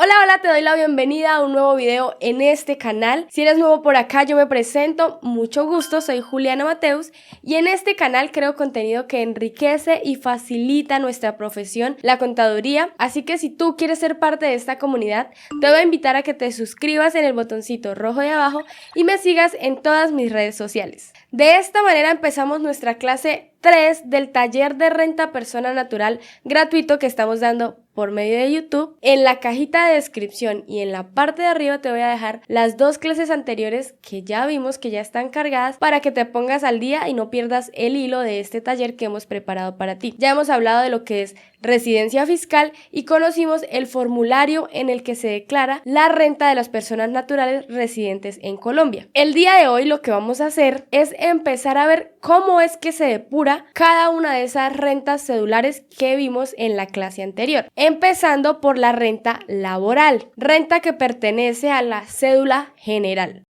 Hola, hola, te doy la bienvenida a un nuevo video en este canal. Si eres nuevo por acá, yo me presento, mucho gusto, soy Juliana Mateus y en este canal creo contenido que enriquece y facilita nuestra profesión, la contaduría. Así que si tú quieres ser parte de esta comunidad, te voy a invitar a que te suscribas en el botoncito rojo de abajo y me sigas en todas mis redes sociales. De esta manera empezamos nuestra clase 3 del taller de renta persona natural gratuito que estamos dando por medio de YouTube. En la cajita de descripción y en la parte de arriba te voy a dejar las dos clases anteriores que ya vimos, que ya están cargadas, para que te pongas al día y no pierdas el hilo de este taller que hemos preparado para ti. Ya hemos hablado de lo que es residencia fiscal y conocimos el formulario en el que se declara la renta de las personas naturales residentes en Colombia. El día de hoy lo que vamos a hacer es empezar a ver cómo es que se depura cada una de esas rentas cedulares que vimos en la clase anterior, empezando por la renta laboral, renta que pertenece a la cédula general.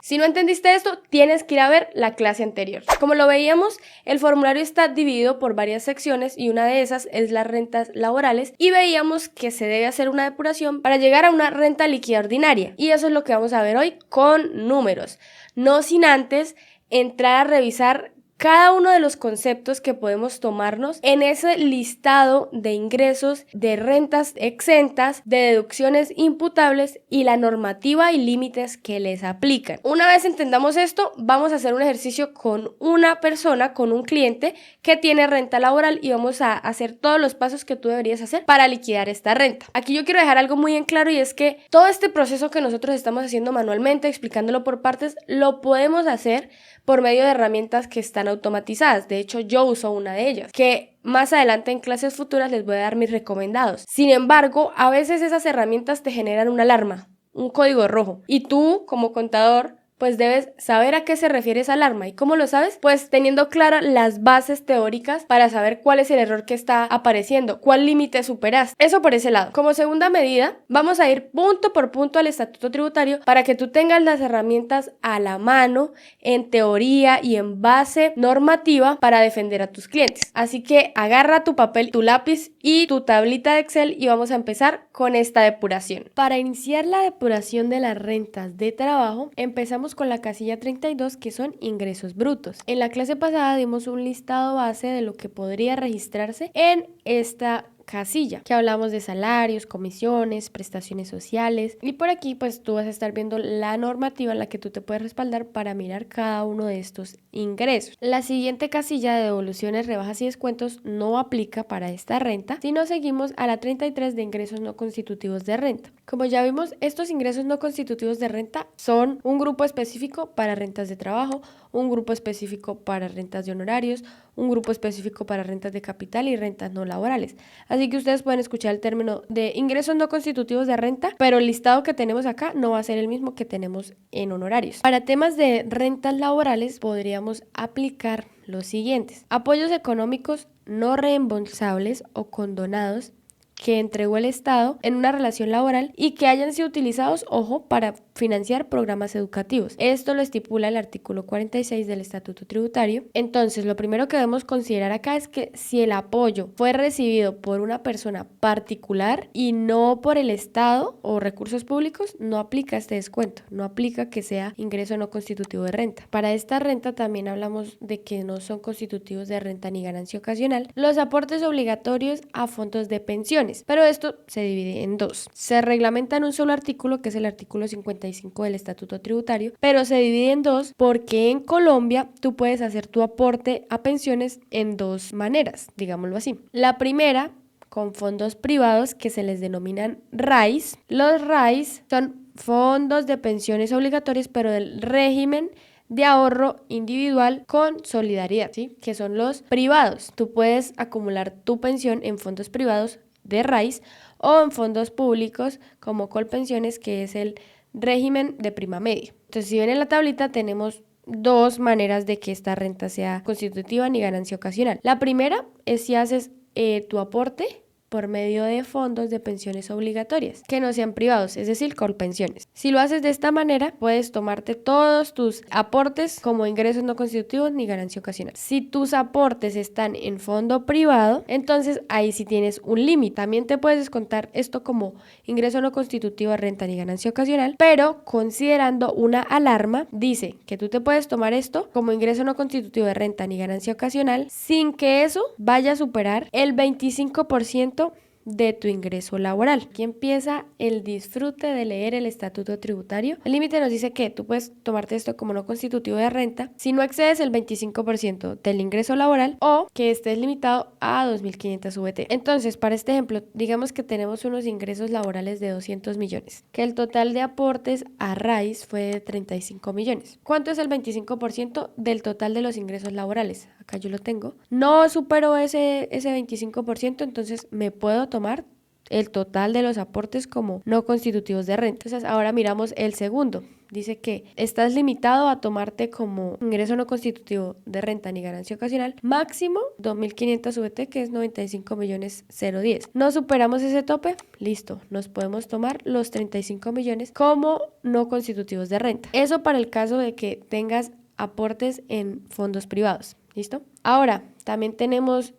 Si no entendiste esto, tienes que ir a ver la clase anterior. Como lo veíamos, el formulario está dividido por varias secciones y una de esas es las rentas laborales y veíamos que se debe hacer una depuración para llegar a una renta líquida ordinaria y eso es lo que vamos a ver hoy con números, no sin antes entrar a revisar cada uno de los conceptos que podemos tomarnos en ese listado de ingresos, de rentas exentas, de deducciones imputables y la normativa y límites que les aplican. Una vez entendamos esto, vamos a hacer un ejercicio con una persona, con un cliente que tiene renta laboral y vamos a hacer todos los pasos que tú deberías hacer para liquidar esta renta. Aquí yo quiero dejar algo muy en claro y es que todo este proceso que nosotros estamos haciendo manualmente, explicándolo por partes, lo podemos hacer por medio de herramientas que están automatizadas. De hecho, yo uso una de ellas, que más adelante en clases futuras les voy a dar mis recomendados. Sin embargo, a veces esas herramientas te generan una alarma, un código rojo, y tú, como contador, pues debes saber a qué se refiere esa alarma. ¿Y cómo lo sabes? Pues teniendo claras las bases teóricas para saber cuál es el error que está apareciendo, cuál límite superaste. Eso por ese lado. Como segunda medida, vamos a ir punto por punto al estatuto tributario para que tú tengas las herramientas a la mano en teoría y en base normativa para defender a tus clientes. Así que agarra tu papel, tu lápiz y tu tablita de Excel y vamos a empezar con esta depuración. Para iniciar la depuración de las rentas de trabajo, empezamos con la casilla 32, que son ingresos brutos. En la clase pasada dimos un listado base de lo que podría registrarse en esta casilla, que hablamos de salarios, comisiones, prestaciones sociales y por aquí pues tú vas a estar viendo la normativa en la que tú te puedes respaldar para mirar cada uno de estos ingresos. La siguiente casilla de devoluciones, rebajas y descuentos no aplica para esta renta, sino seguimos a la 33 de ingresos no constitutivos de renta. Como ya vimos, estos ingresos no constitutivos de renta son un grupo específico para rentas de trabajo, un grupo específico para rentas de honorarios, un grupo específico para rentas de capital y rentas no laborales. Así que ustedes pueden escuchar el término de ingresos no constitutivos de renta, pero el listado que tenemos acá no va a ser el mismo que tenemos en honorarios. Para temas de rentas laborales podríamos aplicar los siguientes: apoyos económicos no reembolsables o condonados que entregó el Estado en una relación laboral y que hayan sido utilizados, ojo, para financiar programas educativos. Esto lo estipula el artículo 46 del Estatuto Tributario. Entonces, lo primero que debemos considerar acá es que si el apoyo fue recibido por una persona particular y no por el Estado o recursos públicos, no aplica este descuento, no aplica que sea ingreso no constitutivo de renta. Para esta renta también hablamos de que no son constitutivos de renta ni ganancia ocasional los aportes obligatorios a fondos de pensiones. Pero esto se divide en dos. Se reglamenta en un solo artículo, que es el artículo 55 del Estatuto Tributario, pero se divide en dos porque en Colombia tú puedes hacer tu aporte a pensiones en dos maneras, digámoslo así. La primera, con fondos privados que se les denominan RAIs. Los RAIs son fondos de pensiones obligatorios, pero del régimen de ahorro individual con solidaridad, ¿sí? Que son los privados. Tú puedes acumular tu pensión en fondos privados de RAIs o en fondos públicos como Colpensiones, que es el régimen de prima media. Entonces, si ven en la tablita, tenemos dos maneras de que esta renta sea constitutiva ni ganancia ocasional. La primera es si haces tu aporte por medio de fondos de pensiones obligatorias, que no sean privados, es decir, Colpensiones. Si lo haces de esta manera, puedes tomarte todos tus aportes como ingresos no constitutivos ni ganancia ocasional. Si tus aportes están en fondo privado, entonces ahí sí tienes un límite. También te puedes descontar esto como ingreso no constitutivo de renta ni ganancia ocasional, pero considerando una alarma, dice que tú te puedes tomar esto como ingreso no constitutivo de renta ni ganancia ocasional sin que eso vaya a superar el 25% de tu ingreso laboral. Aquí empieza el disfrute de leer el estatuto tributario. El límite nos dice que tú puedes tomarte esto como no constitutivo de renta si no excedes el 25% del ingreso laboral o que estés limitado a 2.500 VT. Entonces, para este ejemplo, digamos que tenemos unos ingresos laborales de 200 millones, que el total de aportes a raíz fue de 35 millones. ¿Cuánto es el 25% del total de los ingresos laborales? Acá yo lo tengo. No supero ese 25%, entonces me puedo tomar el total de los aportes como no constitutivos de renta. Entonces ahora miramos el segundo. Dice que estás limitado a tomarte como ingreso no constitutivo de renta ni ganancia ocasional máximo 2.500 VT, que es 95.010. No superamos ese tope, listo, nos podemos tomar los 35 millones como no constitutivos de renta. Eso para el caso de que tengas aportes en fondos privados. ¿Listo? Ahora, también tenemos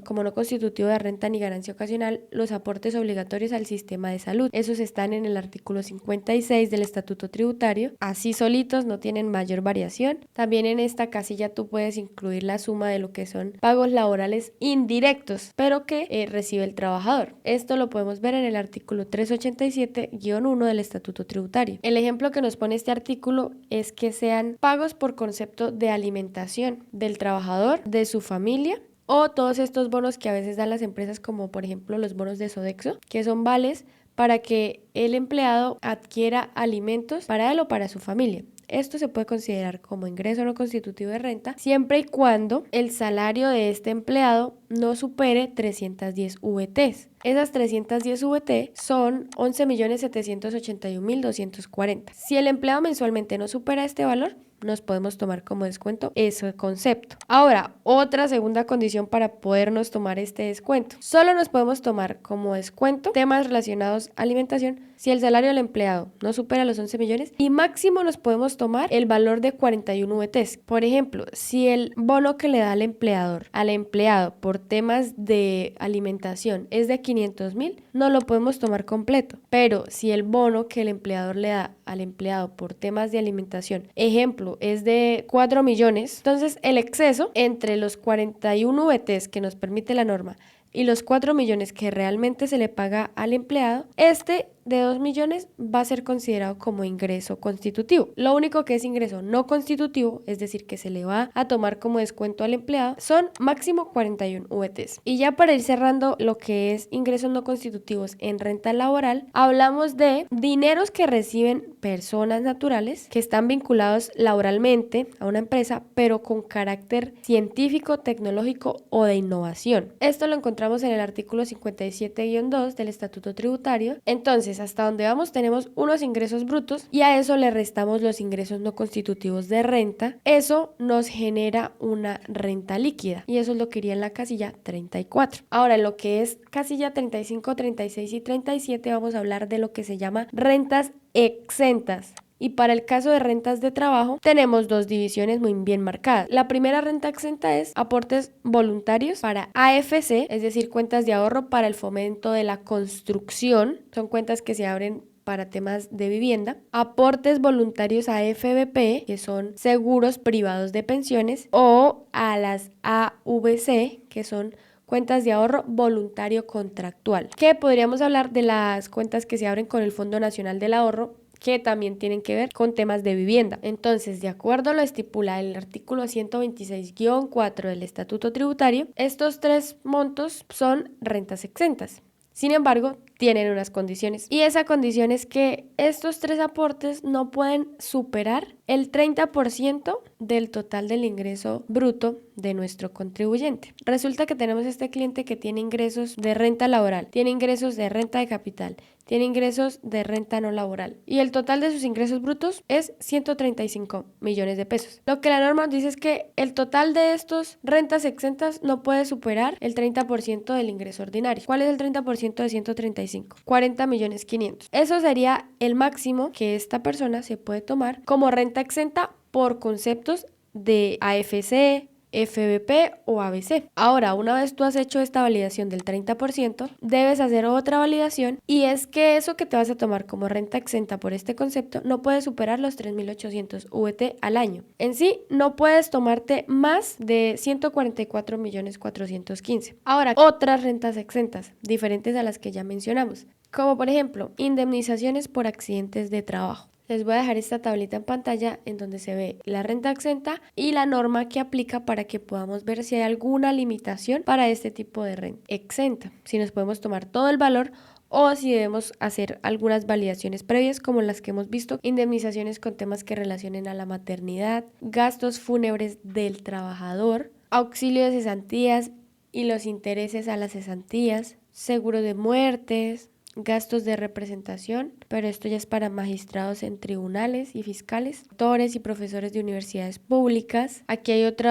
como no constitutivo de renta ni ganancia ocasional los aportes obligatorios al sistema de salud. Esos están en el artículo 56 del Estatuto Tributario. Así solitos, no tienen mayor variación. También en esta casilla tú puedes incluir la suma de lo que son pagos laborales indirectos, pero que recibe el trabajador. Esto lo podemos ver en el artículo 387-1 del Estatuto Tributario. El ejemplo que nos pone este artículo es que sean pagos por concepto de alimentación del trabajador, de su familia, o todos estos bonos que a veces dan las empresas, como por ejemplo los bonos de Sodexo, que son vales para que el empleado adquiera alimentos para él o para su familia. Esto se puede considerar como ingreso no constitutivo de renta siempre y cuando el salario de este empleado no supere 310 VTs. Esas 310 VT son 11.781.240. Si el empleado mensualmente no supera este valor, nos podemos tomar como descuento ese concepto. Ahora, otra segunda condición para podernos tomar este descuento. Solo nos podemos tomar como descuento temas relacionados a alimentación si el salario del empleado no supera los 11 millones y máximo nos podemos tomar el valor de 41 VTs. Por ejemplo, si el bono que le da el empleador al empleado por temas de alimentación es de 500.000, no lo podemos tomar completo. Pero si el bono que el empleador le da al empleado por temas de alimentación, ejemplo, es de 4 millones, entonces el exceso entre los 41 VTs que nos permite la norma y los 4 millones que realmente se le paga al empleado, este de 2 millones va a ser considerado como ingreso constitutivo. Lo único que es ingreso no constitutivo, es decir, que se le va a tomar como descuento al empleado, son máximo 41 VTs. Y ya para ir cerrando lo que es ingresos no constitutivos en renta laboral, hablamos de dineros que reciben personas naturales que están vinculados laboralmente a una empresa, pero con carácter científico, tecnológico o de innovación. Esto lo encontramos en el artículo 57-2 del Estatuto Tributario. Entonces, hasta donde vamos tenemos unos ingresos brutos y a eso le restamos los ingresos no constitutivos de renta. Eso nos genera una renta líquida y eso es lo que iría en la casilla 34. Ahora, en lo que es casilla 35, 36 y 37 vamos a hablar de lo que se llama rentas exentas. Y para el caso de rentas de trabajo tenemos dos divisiones muy bien marcadas. La primera renta exenta es aportes voluntarios para AFC, es decir, cuentas de ahorro para el fomento de la construcción. Son cuentas que se abren para temas de vivienda, aportes voluntarios a FBP, que son seguros privados de pensiones, o a las AVC, que son cuentas de ahorro voluntario contractual, que podríamos hablar de las cuentas que se abren con el Fondo Nacional del Ahorro, que también tienen que ver con temas de vivienda. Entonces, de acuerdo a lo estipulado en el artículo 126-4 del Estatuto Tributario, estos tres montos son rentas exentas. Sin embargo, tienen unas condiciones. Y esa condición es que estos 3 aportes no pueden superar el 30% del total del ingreso bruto de nuestro contribuyente. Resulta que tenemos este cliente que tiene ingresos de renta laboral, tiene ingresos de renta de capital, tiene ingresos de renta no laboral y el total de sus ingresos brutos es 135 millones de pesos. Lo que la norma dice es que el total de estos rentas exentas no puede superar el 30% del ingreso ordinario. ¿Cuál es el 30% de 135? 40 millones 500. Eso sería el máximo que esta persona se puede tomar como renta exenta por conceptos de AFC, FBP o ABC. Ahora, una vez tú has hecho esta validación del 30%, debes hacer otra validación y es que eso que te vas a tomar como renta exenta por este concepto no puede superar los 3.800 VT al año. En sí, no puedes tomarte más de 144.415.000. Ahora, otras rentas exentas, diferentes a las que ya mencionamos, como por ejemplo, indemnizaciones por accidentes de trabajo. Les voy a dejar esta tablita en pantalla en donde se ve la renta exenta y la norma que aplica para que podamos ver si hay alguna limitación para este tipo de renta exenta, si nos podemos tomar todo el valor o si debemos hacer algunas validaciones previas como las que hemos visto, indemnizaciones con temas que relacionen a la maternidad, gastos fúnebres del trabajador, auxilio de cesantías y los intereses a las cesantías, seguro de muertes, gastos de representación, pero esto ya es para magistrados en tribunales y fiscales, doctores y profesores de universidades públicas. Aquí hay otro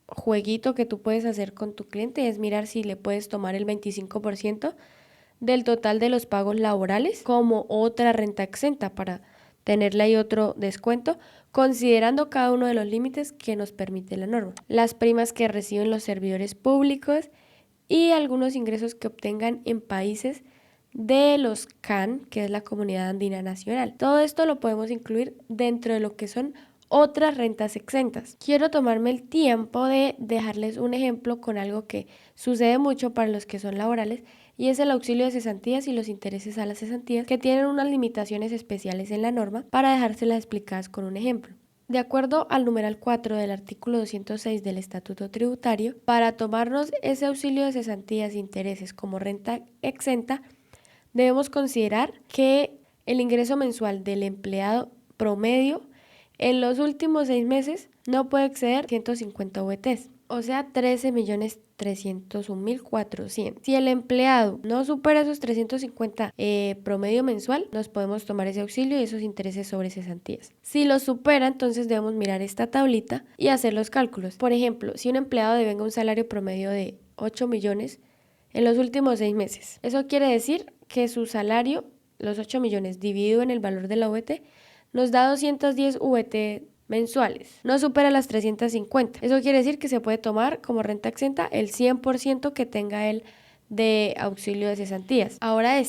jueguito que tú puedes hacer con tu cliente, es mirar si le puedes tomar el 25% del total de los pagos laborales como otra renta exenta para tenerle ahí otro descuento, considerando cada uno de los límites que nos permite la norma. Las primas que reciben los servidores públicos y algunos ingresos que obtengan en países de los CAN, que es la Comunidad Andina Nacional. Todo esto lo podemos incluir dentro de lo que son otras rentas exentas. Quiero tomarme el tiempo de dejarles un ejemplo con algo que sucede mucho para los que son laborales y es el auxilio de cesantías y los intereses a las cesantías, que tienen unas limitaciones especiales en la norma para dejárselas explicadas con un ejemplo. De acuerdo al numeral 4 del artículo 206 del Estatuto Tributario, para tomarnos ese auxilio de cesantías e intereses como renta exenta, debemos considerar que el ingreso mensual del empleado promedio en los últimos 6 meses no puede exceder 150 VTs, o sea 13.301.400. Si el empleado no supera esos 350 promedio mensual, nos podemos tomar ese auxilio y esos intereses sobre cesantías. Si lo supera, entonces debemos mirar esta tablita y hacer los cálculos. Por ejemplo, si un empleado devenga un salario promedio de 8 millones en los últimos 6 meses, eso quiere decir que su salario, los 8 millones dividido en el valor de la VT, nos da 210 VT mensuales. No supera las 350. Eso quiere decir que se puede tomar como renta exenta el 100% que tenga él de auxilio de cesantías. Ahora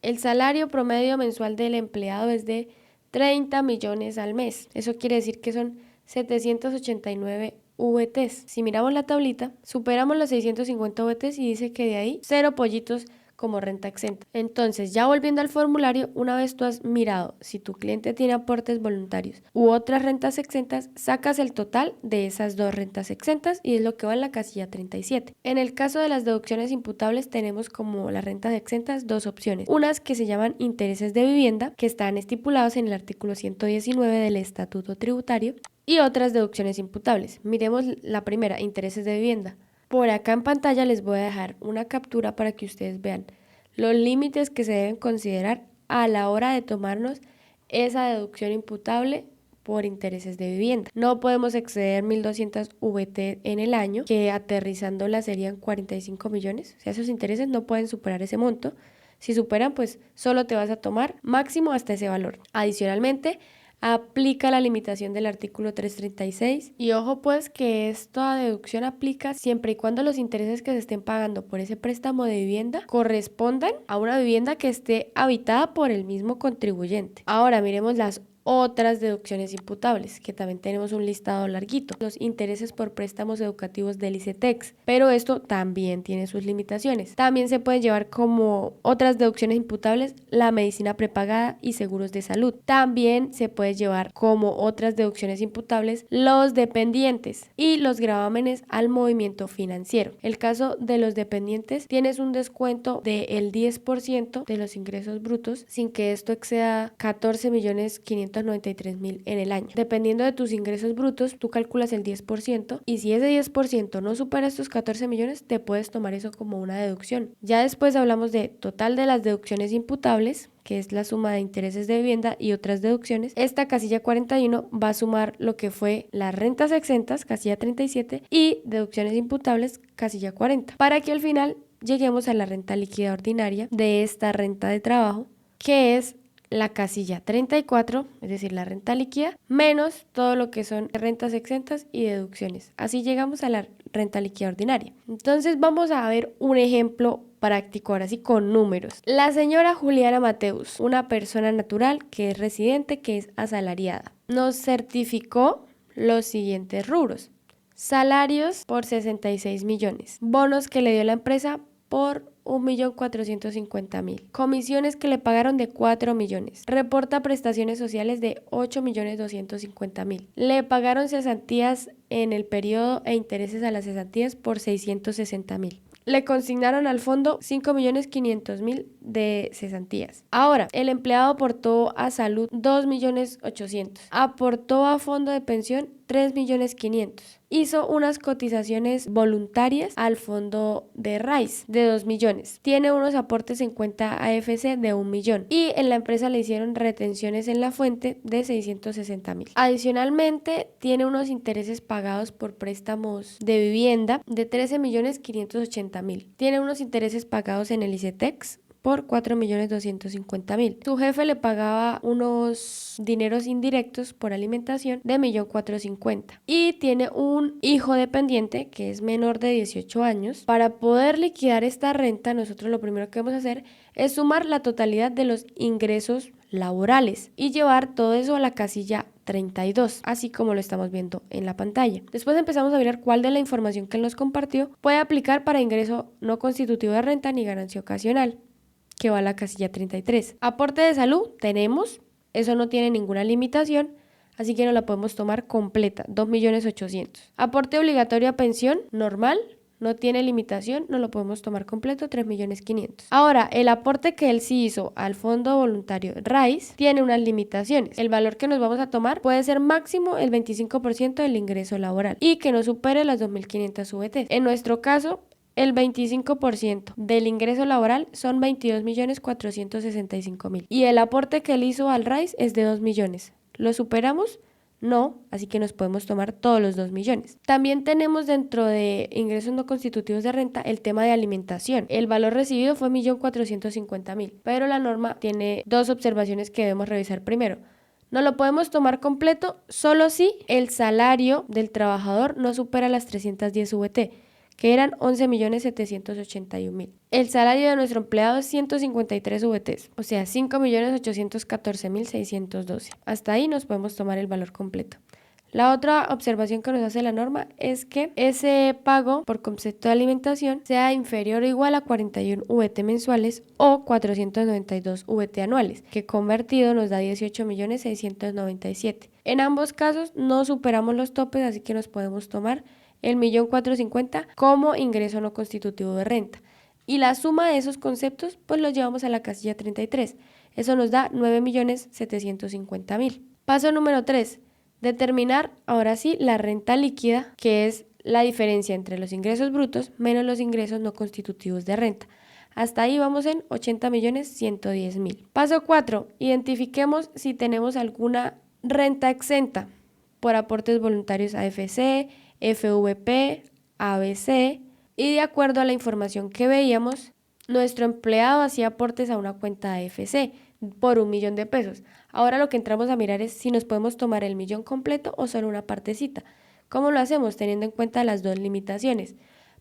el salario promedio mensual del empleado es de 30 millones al mes. Eso quiere decir que son 789 VTs. Si miramos la tablita, superamos los 650 VTs y dice que de ahí 0 pollitos como renta exenta. Entonces, ya volviendo al formulario, una vez tú has mirado si tu cliente tiene aportes voluntarios u otras rentas exentas, sacas el total de esas dos rentas exentas y es lo que va en la casilla 37. En el caso de las deducciones imputables, tenemos como las rentas exentas dos opciones. Unas que se llaman intereses de vivienda, que están estipulados en el artículo 119 del Estatuto Tributario, y otras deducciones imputables. Miremos la primera, intereses de vivienda. Por acá en pantalla les voy a dejar una captura para que ustedes vean los límites que se deben considerar a la hora de tomarnos esa deducción imputable por intereses de vivienda. No podemos exceder 1.200 VT en el año, que aterrizándola serían 45 millones. O sea, esos intereses no pueden superar ese monto. Si superan, pues solo te vas a tomar máximo hasta ese valor. Adicionalmente, aplica la limitación del artículo 336 y ojo pues que esta deducción aplica siempre y cuando los intereses que se estén pagando por ese préstamo de vivienda correspondan a una vivienda que esté habitada por el mismo contribuyente. Ahora miremos las otras deducciones imputables, que también tenemos un listado larguito. Los intereses por préstamos educativos del ICETEX, pero esto también tiene sus limitaciones. También se pueden llevar como otras deducciones imputables la medicina prepagada y seguros de salud. También se puede llevar como otras deducciones imputables los dependientes y los gravámenes al movimiento financiero. El caso de los dependientes, tienes un descuento del 10% de los ingresos brutos sin que esto exceda 14.593.000 en el año. Dependiendo de tus ingresos brutos, tú calculas el 10% y si ese 10% no supera estos 14 millones, te puedes tomar eso como una deducción. Ya después hablamos de total de las deducciones imputables, que es la suma de intereses de vivienda y otras deducciones. Esta casilla 41 va a sumar lo que fue las rentas exentas, casilla 37, y deducciones imputables, casilla 40, para que al final lleguemos a la renta líquida ordinaria de esta renta de trabajo, que es la casilla 34, es decir, la renta líquida, menos todo lo que son rentas exentas y deducciones. Así llegamos a la renta líquida ordinaria. Entonces vamos a ver un ejemplo práctico, ahora sí con números. La señora Juliana Mateus, una persona natural que es residente, que es asalariada, nos certificó los siguientes rubros: salarios por 66 millones, bonos que le dio la empresa por 1.450.000, comisiones que le pagaron de 4 millones, reporta prestaciones sociales de 8.250.000, le pagaron cesantías en el periodo e intereses a las cesantías por 660.000. Le consignaron al fondo 5.500.000 de cesantías. Ahora, el empleado aportó a salud 2.800.000, aportó a fondo de pensión 3.500.000. Hizo unas cotizaciones voluntarias al fondo de RAIS de 2 millones. Tiene unos aportes en cuenta AFC de 1 millón. Y en la empresa le hicieron retenciones en la fuente de 660.000. Adicionalmente, tiene unos intereses pagados por préstamos de vivienda de 13.580.000. Tiene unos intereses pagados en el ICETEX por 4.250.000. Su jefe le pagaba unos dineros indirectos por alimentación de 1.450.000 y tiene un hijo dependiente que es menor de 18 años. Para poder liquidar esta renta, nosotros lo primero que vamos a hacer es sumar la totalidad de los ingresos laborales y llevar todo eso a la casilla 32, así como lo estamos viendo en la pantalla. Después empezamos a mirar cuál de la información que él nos compartió puede aplicar para ingreso no constitutivo de renta ni ganancia ocasional, que va a la casilla 33. Aporte de salud tenemos, eso no tiene ninguna limitación, así que no la podemos tomar completa, 2.800.000. Aporte obligatorio a pensión normal, no tiene limitación, no lo podemos tomar completo, 3.500.000. Ahora, el aporte que él sí hizo al fondo voluntario RAIS tiene unas limitaciones. El valor que nos vamos a tomar puede ser máximo el 25% del ingreso laboral y que no supere las 2.500 VT. En nuestro caso, el 25% del ingreso laboral son 22.465.000 y el aporte que él hizo al RAIS es de 2 millones. ¿Lo superamos? No, así que nos podemos tomar todos los 2 millones. También tenemos dentro de ingresos no constitutivos de renta el tema de alimentación. El valor recibido fue 1.450.000, pero la norma tiene dos observaciones que debemos revisar primero. No lo podemos tomar completo solo si el salario del trabajador no supera las 310 VT, que eran 11.781.000. El salario de nuestro empleado es 153 VTs, o sea, 5.814.612. Hasta ahí nos podemos tomar el valor completo. La otra observación que nos hace la norma es que ese pago por concepto de alimentación sea inferior o igual a 41 VT mensuales o 492 VT anuales, que convertido nos da 18.697. En ambos casos no superamos los topes, así que nos podemos tomar el 1.450.000 como ingreso no constitutivo de renta. Y la suma de esos conceptos, pues los llevamos a la casilla 33. Eso nos da 9.750.000. Paso número 3. Determinar ahora sí la renta líquida, que es la diferencia entre los ingresos brutos menos los ingresos no constitutivos de renta. Hasta ahí vamos en 80.110.000. Paso 4. Identifiquemos si tenemos alguna renta exenta por aportes voluntarios a AFC, FVP, ABC, y de acuerdo a la información que veíamos, nuestro empleado hacía aportes a una cuenta de AFC por 1 millón de pesos. Ahora lo que entramos a mirar es si nos podemos tomar el millón completo o solo una partecita. ¿Cómo lo hacemos? Teniendo en cuenta las dos limitaciones.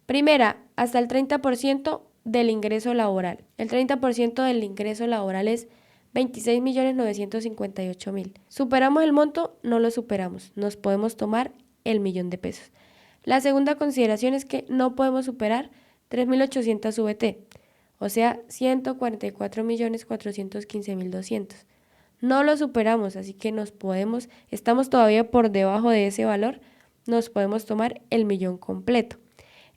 Primera, hasta el 30% del ingreso laboral. El 30% del ingreso laboral es 26.958.000. ¿Superamos el monto? No lo superamos. Nos podemos tomar el millón de pesos. La segunda consideración es que no podemos superar 3.800 VT, o sea, 144.415.200. No lo superamos, así que estamos todavía por debajo de ese valor, nos podemos tomar el millón completo.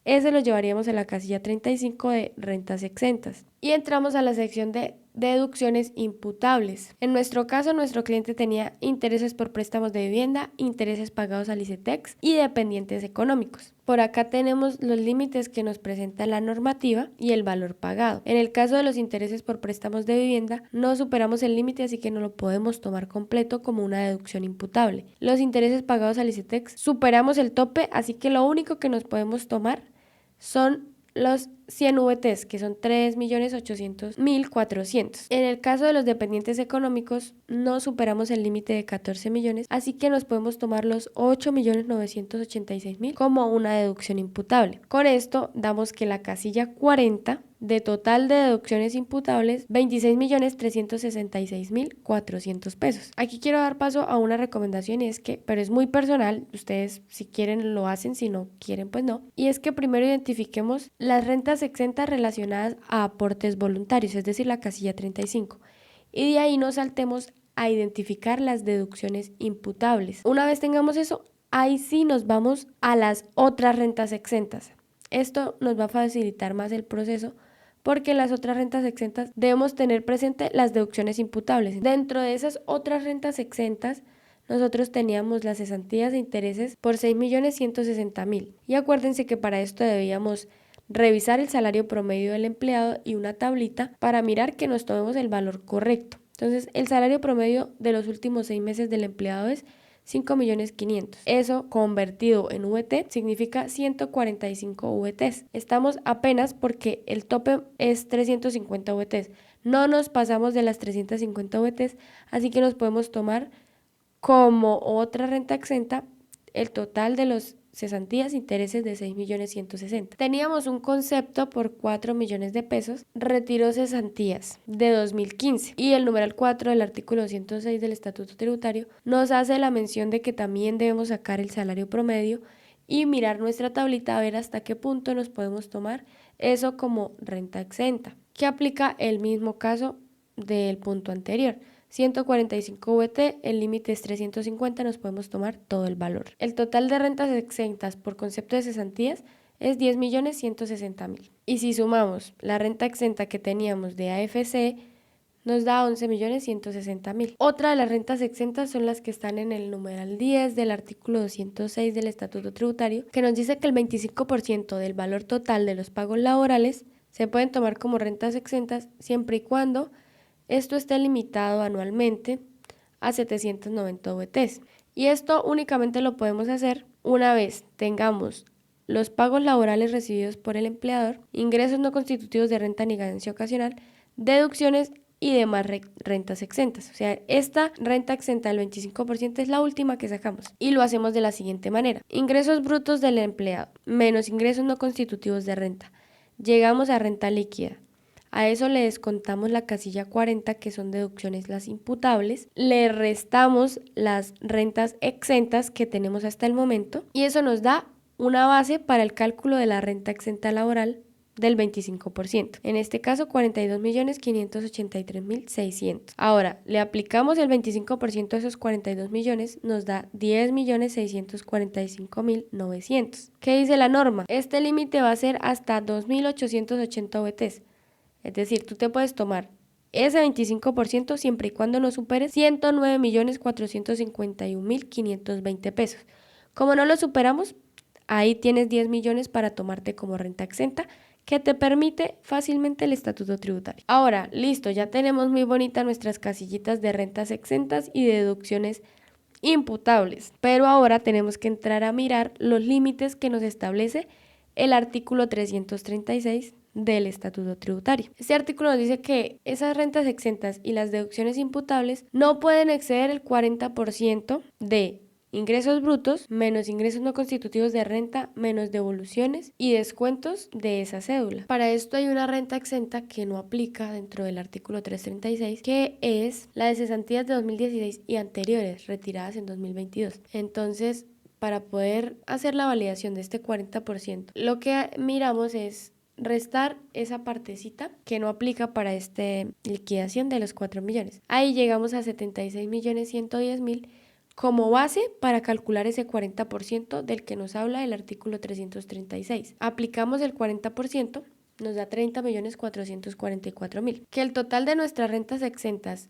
Ese lo llevaríamos a la casilla 35 de rentas exentas. Y entramos a la sección de deducciones imputables. En nuestro caso, nuestro cliente tenía intereses por préstamos de vivienda, intereses pagados al ICETEX y dependientes económicos. Por acá tenemos los límites que nos presenta la normativa y el valor pagado. En el caso de los intereses por préstamos de vivienda, no superamos el límite, así que no lo podemos tomar completo como una deducción imputable. Los intereses pagados al ICETEX superamos el tope, así que lo único que nos podemos tomar son los 100 VTs, que son 3.800.400. En el caso de los dependientes económicos, no superamos el límite de 14 millones, así que nos podemos tomar los 8.986.000 como una deducción imputable. Con esto damos que la casilla 40 de total de deducciones imputables, 26.366.400 pesos. Aquí quiero dar paso a una recomendación y es que, pero es muy personal, ustedes si quieren lo hacen, si no quieren pues no, y es que primero identifiquemos las rentas exentas relacionadas a aportes voluntarios, es decir, la casilla 35, y de ahí nos saltemos a identificar las deducciones imputables. Una vez tengamos eso, ahí sí nos vamos a las otras rentas exentas. Esto nos va a facilitar más el proceso porque en las otras rentas exentas debemos tener presente las deducciones imputables. Dentro de esas otras rentas exentas, nosotros teníamos las cesantías de intereses por 6.160.000. Y acuérdense que para esto debíamos revisar el salario promedio del empleado y una tablita para mirar que nos tomemos el valor correcto. Entonces, el salario promedio de los últimos 6 meses del empleado es 5.500.000. Eso convertido en VT significa 145 VTs. Estamos apenas porque el tope es 350 VTs. No nos pasamos de las 350 VTs, así que nos podemos tomar como otra renta exenta el total de los cesantías intereses de 6.160.000. Teníamos un concepto por 4 millones de pesos, retiró cesantías de 2015 y el numeral 4 del artículo 106 del Estatuto Tributario nos hace la mención de que también debemos sacar el salario promedio y mirar nuestra tablita a ver hasta qué punto nos podemos tomar eso como renta exenta, que aplica el mismo caso del punto anterior. 145 VT, el límite es 350, nos podemos tomar todo el valor. El total de rentas exentas por concepto de cesantías es 10.160.000. Y si sumamos la renta exenta que teníamos de AFC, nos da 11.160.000. Otra de las rentas exentas son las que están en el numeral 10 del artículo 206 del Estatuto Tributario, que nos dice que el 25% del valor total de los pagos laborales se pueden tomar como rentas exentas siempre y cuando esto esté limitado anualmente a 790 VTs. Y esto únicamente lo podemos hacer una vez tengamos los pagos laborales recibidos por el empleador, ingresos no constitutivos de renta ni ganancia ocasional, deducciones y demás rentas exentas. O sea, esta renta exenta del 25% es la última que sacamos. Y lo hacemos de la siguiente manera. Ingresos brutos del empleado menos ingresos no constitutivos de renta. Llegamos a renta líquida. A eso le descontamos la casilla 40, que son deducciones las imputables, le restamos las rentas exentas que tenemos hasta el momento y eso nos da una base para el cálculo de la renta exenta laboral del 25%. En este caso, 42.583.600. Ahora, le aplicamos el 25% a esos 42 millones, nos da 10.645.900. ¿Qué dice la norma? Este límite va a ser hasta 2.880 VTs. Es decir, tú te puedes tomar ese 25% siempre y cuando no superes 109.451.520 pesos. Como no lo superamos, ahí tienes 10 millones para tomarte como renta exenta que te permite fácilmente el estatuto tributario. Ahora, listo, ya tenemos muy bonitas nuestras casillitas de rentas exentas y deducciones imputables, pero ahora tenemos que entrar a mirar los límites que nos establece el artículo 336 del Estatuto Tributario. Este artículo nos dice que esas rentas exentas y las deducciones imputables no pueden exceder el 40% de ingresos brutos menos ingresos no constitutivos de renta menos devoluciones y descuentos de esa cédula. Para esto hay una renta exenta que no aplica dentro del artículo 336, que es la de cesantías de 2016 y anteriores, retiradas en 2022. Entonces, para poder hacer la validación de este 40%, lo que miramos es restar esa partecita que no aplica para esta liquidación de los 4 millones. Ahí llegamos a 76.110.000 como base para calcular ese 40% del que nos habla el artículo 336. Aplicamos el 40%, nos da 30.444.000, que el total de nuestras rentas exentas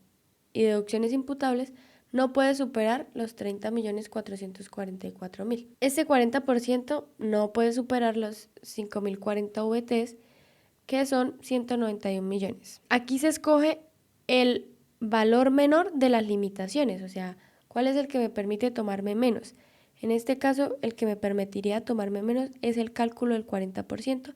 y deducciones imputables no puede superar los 30.444.000. Este 40% no puede superar los 5.040 VTs, que son 191 millones. Aquí se escoge el valor menor de las limitaciones, o sea, ¿cuál es el que me permite tomarme menos? En este caso, el que me permitiría tomarme menos es el cálculo del 40%,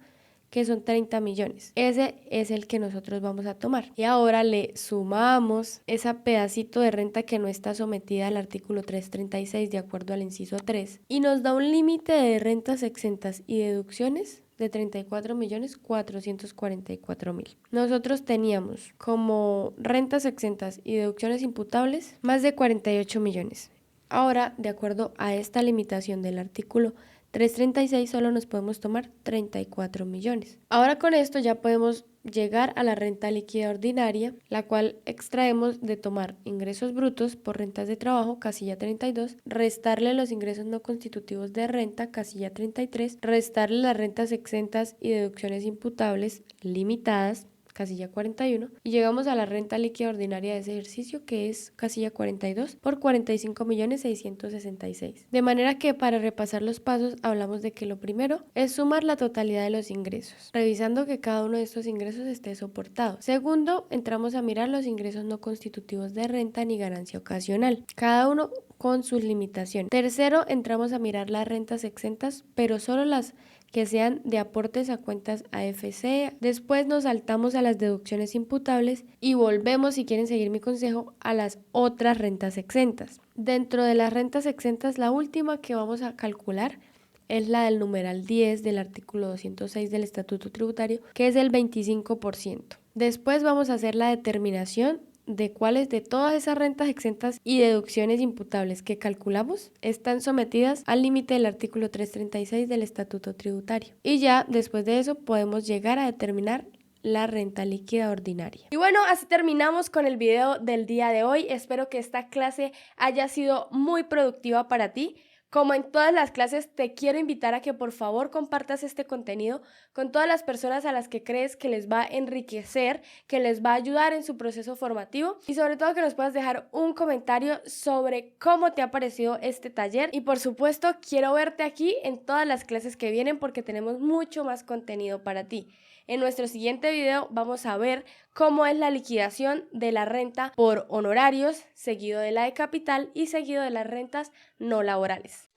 que son 30 millones. Ese es el que nosotros vamos a tomar. Y ahora le sumamos ese pedacito de renta que no está sometida al artículo 336 de acuerdo al inciso 3 y nos da un límite de rentas exentas y deducciones de 34.444.000. Nosotros teníamos como rentas exentas y deducciones imputables más de 48 millones. Ahora, de acuerdo a esta limitación del artículo 336, solo nos podemos tomar 34 millones. Ahora con esto ya podemos llegar a la renta líquida ordinaria, la cual extraemos de tomar ingresos brutos por rentas de trabajo, casilla 32, restarle los ingresos no constitutivos de renta, casilla 33, restarle las rentas exentas y deducciones imputables limitadas, casilla 41, y llegamos a la renta líquida ordinaria de ese ejercicio, que es casilla 42 por 45.666. De manera que para repasar los pasos hablamos de que lo primero es sumar la totalidad de los ingresos, revisando que cada uno de estos ingresos esté soportado. Segundo, entramos a mirar los ingresos no constitutivos de renta ni ganancia ocasional, cada uno con sus limitaciones. Tercero, entramos a mirar las rentas exentas, pero solo las que sean de aportes a cuentas AFC. Después nos saltamos a las deducciones imputables y volvemos, si quieren seguir mi consejo, a las otras rentas exentas. Dentro de las rentas exentas, la última que vamos a calcular es la del numeral 10 del artículo 206 del Estatuto Tributario, que es el 25%. Después vamos a hacer la determinación de cuáles de todas esas rentas exentas y deducciones imputables que calculamos están sometidas al límite del artículo 336 del Estatuto Tributario. Y ya después de eso podemos llegar a determinar la renta líquida ordinaria. Y bueno, así terminamos con el video del día de hoy. Espero que esta clase haya sido muy productiva para ti. Como en todas las clases, te quiero invitar a que por favor compartas este contenido con todas las personas a las que crees que les va a enriquecer, que les va a ayudar en su proceso formativo y sobre todo que nos puedas dejar un comentario sobre cómo te ha parecido este taller. Y por supuesto, quiero verte aquí en todas las clases que vienen porque tenemos mucho más contenido para ti. En nuestro siguiente video vamos a ver cómo es la liquidación de la renta por honorarios, seguido de la de capital y seguido de las rentas no laborales.